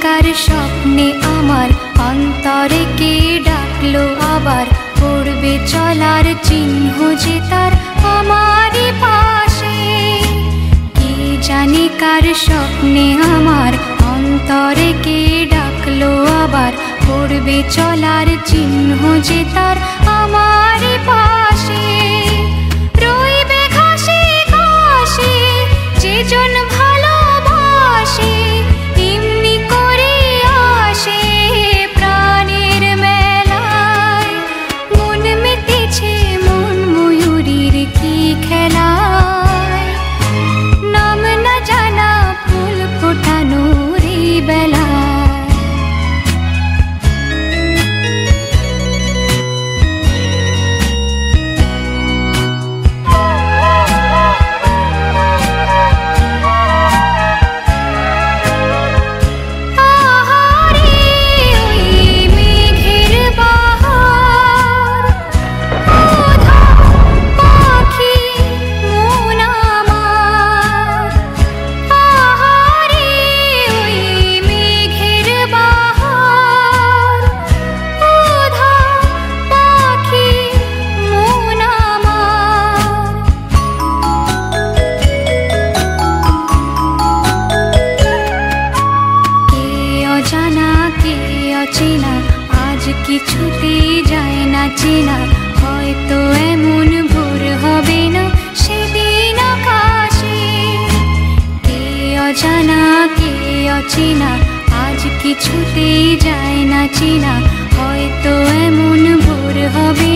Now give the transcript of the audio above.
কার স্বপ্নে আমার অন্তরে কে ডাকলো আবার, পড়বে চলার চিহ্ন যে তার আমারই পাশে। কে জানে কার স্বপ্নে আমার অন্তরে কে ডাকলো আবার, পড়বে চলার চিহ্ন যে তার আমারই পাশে। রইবে ঘাসে ঘাসে যেজন ভালোবাসে, এমনি করে আসে প্রাণের মেলায়। মন মেতেছে মন ময়ূরীর কি খেলায়, নাম না জানা ফুল ফোটানোর এই বেলায়। আজ কিছুতে যায় না চেনা, হয়তো এমন ভোর হবে না সেদিন আকাশে। কে অজানা কে অচেনা, আজ কিছুতে যায় না চেনা, হয়তো এমন ভোর হবে